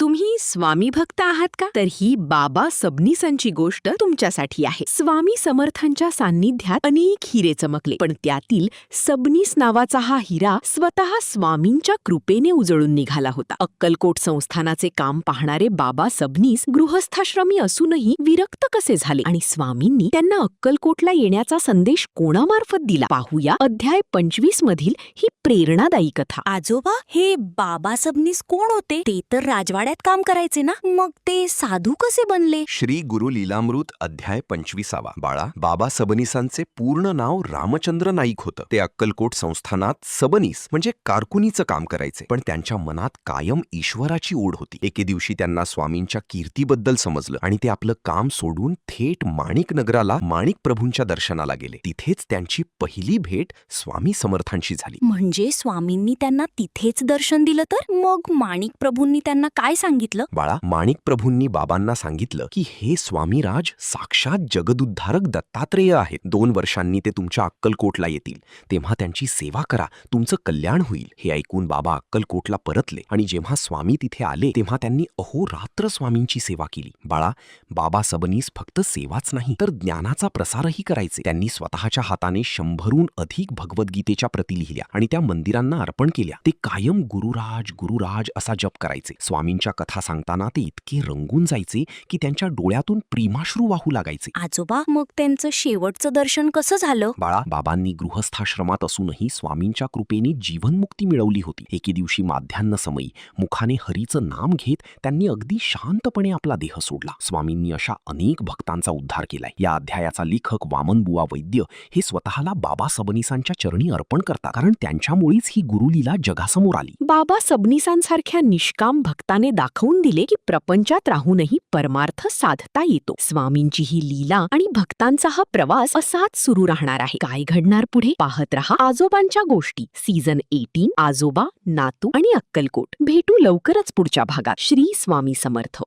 तुम्ही स्वामी भक्त आहात का? तर ही बाबा सबनीसांची गोष्ट तुमच्यासाठी आहे. स्वामी समर्थांच्या सान्निध्यात अनेक हिरे चमकले, पण त्यातील सबनीस नावाचा हा हिरा स्वतः स्वामींच्या कृपेने उजळून निघाला होता. अक्कलकोट संस्थानाचे काम पाहणारे बाबा सबनीस गृहस्थाश्रमी असूनही विरक्त कसे झाले आणि स्वामींनी त्यांना अक्कलकोटला येण्याचा संदेश कोणामार्फत दिला? पाहूया अध्याय 25 मधील ही प्रेरणादायी कथा. आजोबा, हे बाबा सबनीस कोण होते? ते तर राजवाड्यात काम करायचे ना, मग ते साधू कसे बनले? श्री गुरु लीलामृत अध्याय 25. बाळा, बाबा सबनीसांचे पूर्ण नाव रामचंद्र नाईक होतं. ते अक्कलकोट संस्थानात सबनीस म्हणजे कारकुनीचं काम करायचे, पण त्यांच्या मनात कायम ईश्वराची ओढ होती. एके दिवशी त्यांना स्वामींच्या कीर्तीबद्दल समजलं आणि ते आपलं काम सोडून थेट माणिक नगराला माणिक प्रभूंच्या दर्शनाला गेले. तिथेच त्यांची पहिली भेट स्वामी समर्थांशी झाली. म्हणजे स्वामींनी त्यांना तिथेच दर्शन दिलं? तर मग माणिक प्रभूंनी त्यांना काय सांगितलं? बाळा, माणिक प्रभूंनी बाबांना सांगितलं की हे स्वामीराज साक्षात जगदुद्धारक दत्तात्रेय आहेत. 2 वर्षांनी ते तुमच्या अक्कलकोटला येतील, तेव्हा त्यांची सेवा करा, तुमचं कल्याण होईल. हे ऐकून बाबा अक्कलकोटला परतले आणि जेव्हा स्वामी तिथे आले तेव्हा त्यांनी अहोरात्र स्वामींची सेवा केली. बाळा, बाबा सबनीस फक्त सेवाच नाही तर ज्ञानाचा प्रसारही करायचे. त्यांनी स्वतःच्या हाताने 100हून अधिक भगवद्गीतेच्या प्रती लिहिल्या आणि त्या मंदिरांना अर्पण केल्या. ते कायम गुरुराज गुरुराज असा जप करायचे. स्वामींच्या कथा सांगताना ते इतके रंगून जायचे की त्यांच्या डोळ्यातून प्रेमाश्रू वाहू लागायचे. आजोबा, मग त्यांचं शेवटचं दर्शन कसं झालं? बाळा, बाबांनी गृहस्थाश्रमात असूनही स्वामींच्या कृपेने जीवनमुक्ती मिळवली होती. एके दिवशी माध्यान्ह समयी मुखाने हरीचं नाम घेत त्यांनी अगदी शांतपणे आपला देह सोडला. स्वामींनी अशा अनेक भक्तांचा उद्धार केलाय. या अध्यायाचा लेखक वामनबुवा वैद्य हे स्वतःला बाबा सबनीसांच्या चरणी अर्पण करतात, कारण त्यांच्यामुळेच ही गुरुलीला जगासमोर आली. बाबा सबनीसांसारख्या निष्काम भक्ताने दाखवून दिले की प्रपंचात राहूनही परमार्थ साधता येतो. स्वामींची ही लीला आणि भक्तांचा हा प्रवास असाच सुरू राहणार आहे. काय घडणार पुढे? पाहत रहा आजोबांच्या गोष्टी, सीझन 18, आजोबा, नातू आणि अक्कलकोट. भेटू लवकरच पुढच्या भागात. श्री स्वामी समर्थ.